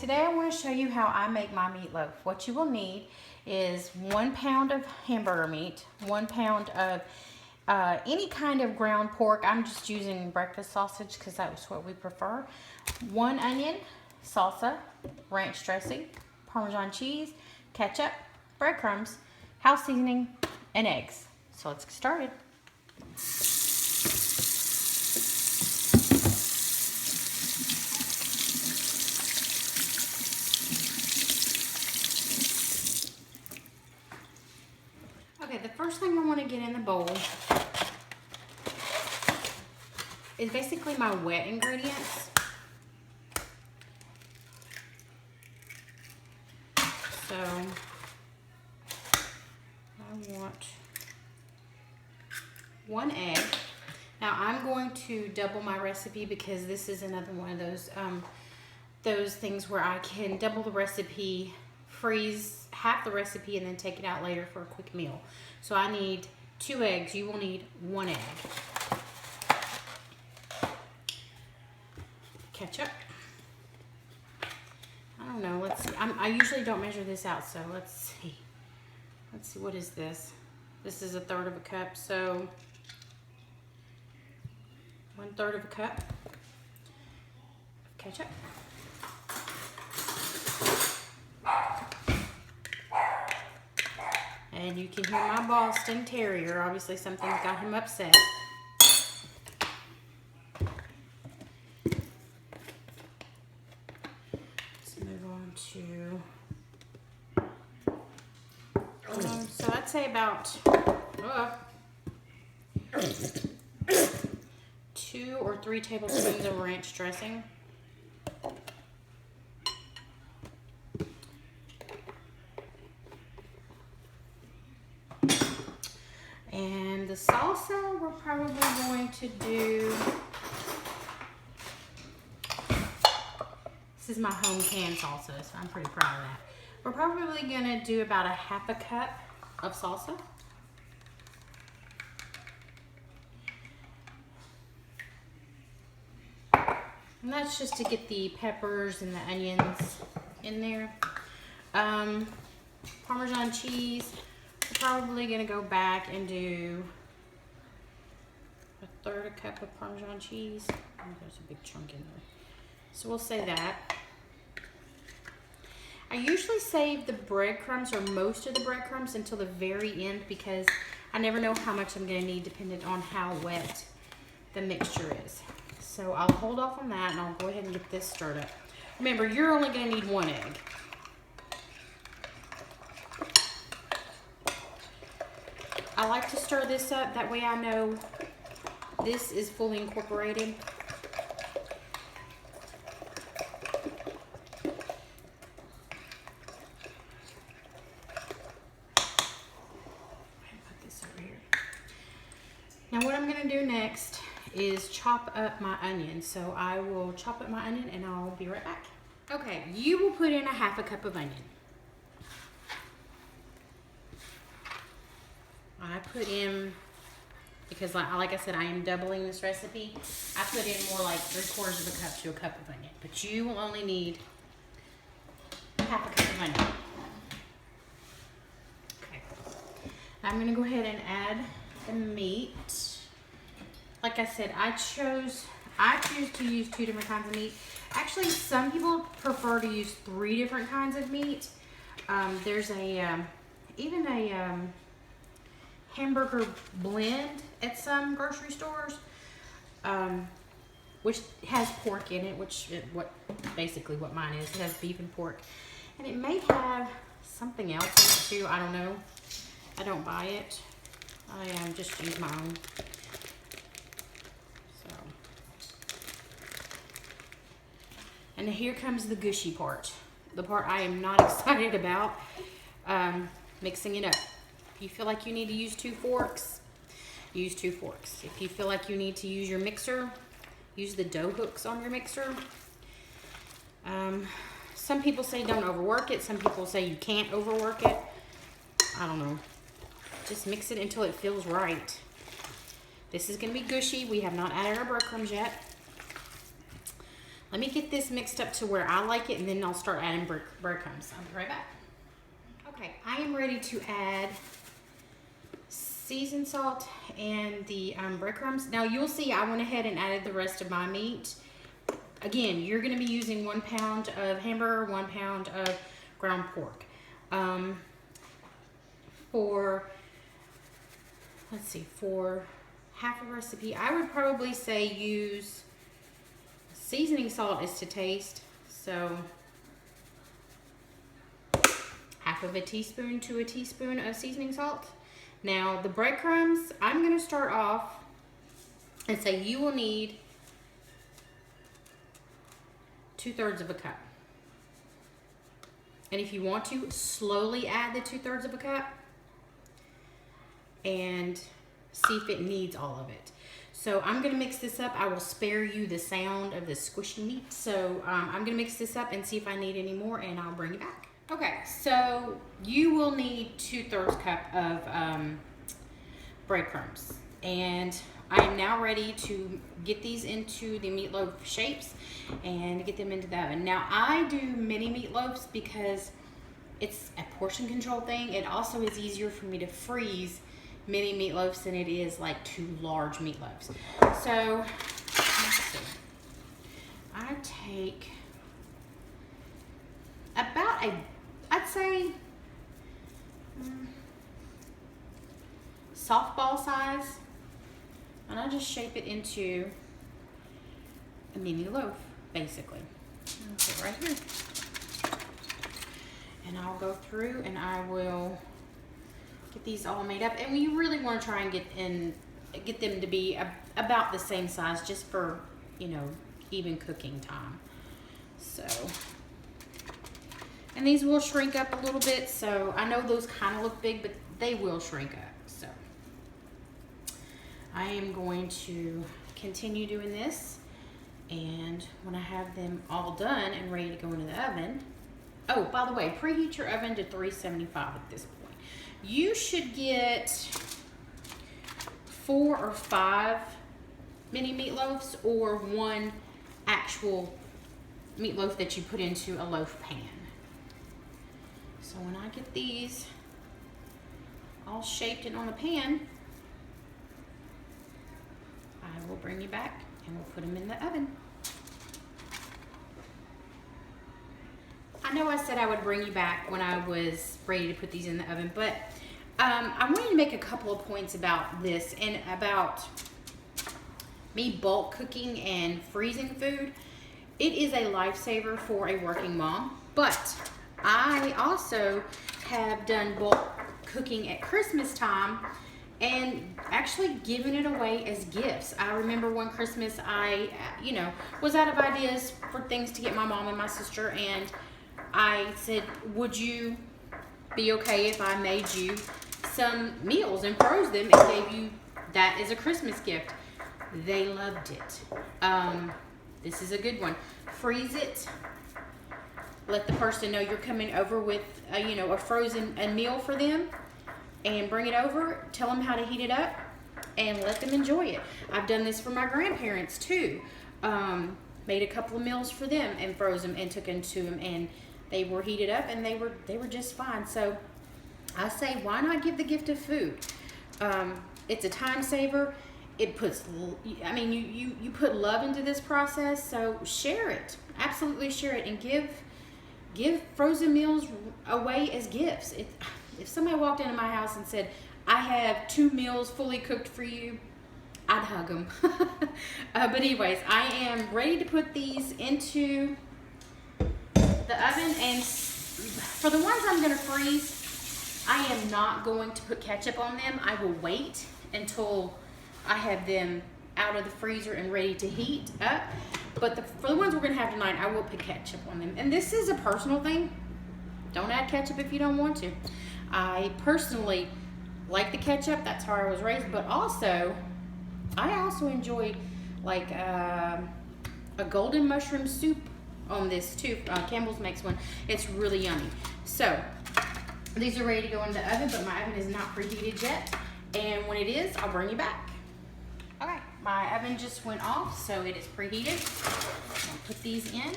Today I want to show you how I make my meatloaf. What you will need is 1 pound of hamburger meat, 1 pound of any kind of ground pork. I'm just using breakfast sausage because that's what we prefer. 1 onion, salsa, ranch dressing, parmesan cheese, ketchup, breadcrumbs, house seasoning, and eggs. So let's get started. Okay, the first thing I want to get in the bowl is basically my wet ingredients. So I want 1 egg. Now I'm going to double my recipe because this is another one of those things where I can double the recipe, freeze half the recipe, and then take it out later for a quick meal. So I need 2 eggs. You will need 1 egg. Ketchup. I don't know. Let's see. I usually don't measure this out, so let's see. Let's see. What is this? This is 1/3 of a cup. So 1/3 of a cup of ketchup. And you can hear my Boston Terrier. Obviously something's got him upset. Let's move on to, so I'd say about 2 or 3 tablespoons of ranch dressing. And the salsa, we're probably going to do, this is my home canned salsa, so I'm pretty proud of that. We're probably gonna do about 1/2 cup of salsa. And that's just to get the peppers and the onions in there. Parmesan cheese. We're probably gonna go back and do 1/3 cup of Parmesan cheese. Oh, there's a big chunk in there. So we'll say that. I usually save the breadcrumbs or most of the breadcrumbs until the very end because I never know how much I'm gonna need depending on how wet the mixture is. So I'll hold off on that and I'll go ahead and get this stirred up. Remember, you're only gonna need 1 egg. I like to stir this up, that way I know this is fully incorporated. Put this over here. Now what I'm gonna do next is chop up my onion. So I will chop up my onion and I'll be right back. Okay, you will put in 1/2 cup of onion. I put in, because like I said, I am doubling this recipe. I put in more like 3/4 of a cup to a cup of onion, but you will only need 1/2 cup of onion. Okay. Now I'm gonna go ahead and add the meat. Like I said, I choose to use 2 different kinds of meat. Actually, some people prefer to use 3 different kinds of meat. There's even a hamburger blend at some grocery stores, which has pork in it, which is basically what mine is. It has beef and pork, and it may have something else in it too. I don't know. I don't buy it. I just use my own. So, and here comes the gushy part, the part I am not excited about. Mixing it up. If you feel like you need to use 2 forks, use 2 forks. If you feel like you need to use your mixer, use the dough hooks on your mixer. Some people say don't overwork it. Some people say you can't overwork it. I don't know. Just mix it until it feels right. This is going to be gushy. We have not added our breadcrumbs yet. Let me get this mixed up to where I like it, and then I'll start adding breadcrumbs. I'll be right back. Okay, I am ready to add seasoned salt and the breadcrumbs. Now you'll see I went ahead and added the rest of my meat. Again, you're going to be using 1 pound of hamburger, 1 pound of ground pork. For half a recipe, I would probably say use seasoning salt is to taste, so half of a teaspoon to a teaspoon of seasoning salt. Now the breadcrumbs, I'm going to start off and say you will need 2/3 of a cup. And if you want to, slowly add the 2/3 of a cup and see if it needs all of it. So I'm going to mix this up. I will spare you the sound of the squishy meat. So I'm going to mix this up and see if I need any more, and I'll bring it back. Okay, so you will need 2/3 cup of breadcrumbs. And I am now ready to get these into the meatloaf shapes and get them into the oven. Now I do mini meatloaves because it's a portion control thing. It also is easier for me to freeze mini meatloaves than it is like 2 large meatloaves. So let's see. I take about I'd say softball size, and I just shape it into a mini loaf, basically. I'll put it right here. And I'll go through and I will get these all made up. And we really want to try and get them to be about the same size, just for, you know, even cooking time. So, and these will shrink up a little bit. So I know those kind of look big, but they will shrink up. So I am going to continue doing this, and when I have them all done and ready to go into the oven. Oh, by the way, preheat your oven to 375 at this point. You should get 4 or 5 mini meatloaves, or 1 actual meatloaf that you put into a loaf pan. So when I get these all shaped and on a pan, I will bring you back and we'll put them in the oven. I know I said I would bring you back when I was ready to put these in the oven, but I wanted to make a couple of points about this and about me bulk cooking and freezing food. It is a lifesaver for a working mom, but I also have done bulk cooking at Christmas time and actually giving it away as gifts. I remember one Christmas I, was out of ideas for things to get my mom and my sister, and I said, would you be okay if I made you some meals and froze them and gave you that as a Christmas gift? They loved it. This is a good one. Freeze it. Let the person know you're coming over with a frozen meal for them, and bring it over. Tell them how to heat it up and let them enjoy it. I've done this for my grandparents too. Made a couple of meals for them and froze them and took them to them, and they were heated up and they were just fine. So I say, why not give the gift of food? It's a time saver. It puts, you put love into this process, so share it. Absolutely share it, and give frozen meals away as gifts. If somebody walked into my house and said, I have 2 meals fully cooked for you, I'd hug them. But anyways, I am ready to put these into the oven, and for the ones I'm going to freeze, I am not going to put ketchup on them. I will wait until I have them out of the freezer and ready to heat up. But for the ones we're going to have tonight, I will put ketchup on them. And this is a personal thing. Don't add ketchup if you don't want to. I personally like the ketchup. That's how I was raised. But also, I also enjoy like a golden mushroom soup on this too. Campbell's makes one. It's really yummy. So these are ready to go in the oven, but my oven is not preheated yet. And when it is, I'll bring you back. Okay, my oven just went off, so it is preheated. I'll put these in.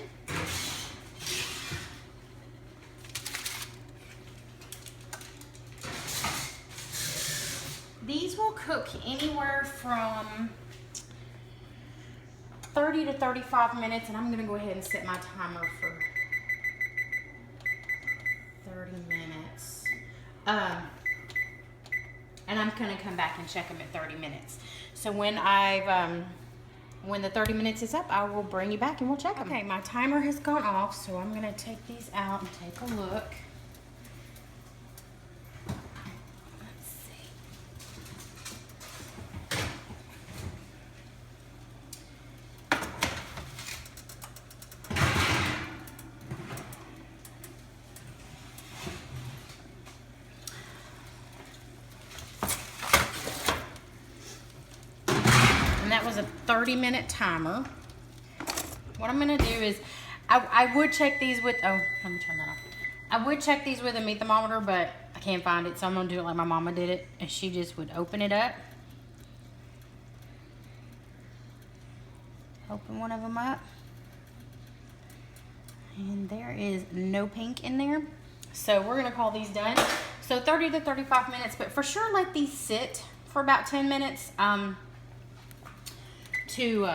These will cook anywhere from 30 to 35 minutes, and I'm going to go ahead and set my timer for 30 minutes. And I'm going to come back and check them at 30 minutes. So when when the 30 minutes is up, I will bring you back and we'll check them. Okay, my timer has gone off, so I'm going to take these out and take a look. That was a 30-minute timer. What I'm gonna do is, I would check these with, oh, let me turn that off. I would check these with a meat thermometer, but I can't find it, so I'm gonna do it like my mama did it, and she just would open it up. Open one of them up. And there is no pink in there. So we're gonna call these done. So 30 to 35 minutes, but for sure let these sit for about 10 minutes. To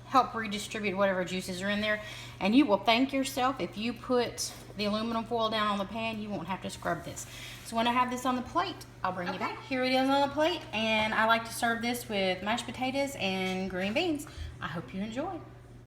help redistribute whatever juices are in there. And you will thank yourself if you put the aluminum foil down on the pan. You won't have to scrub this. So when I have this on the plate, I'll bring you back. Here it is on the plate, and I like to serve this with mashed potatoes and green beans. I hope you enjoy.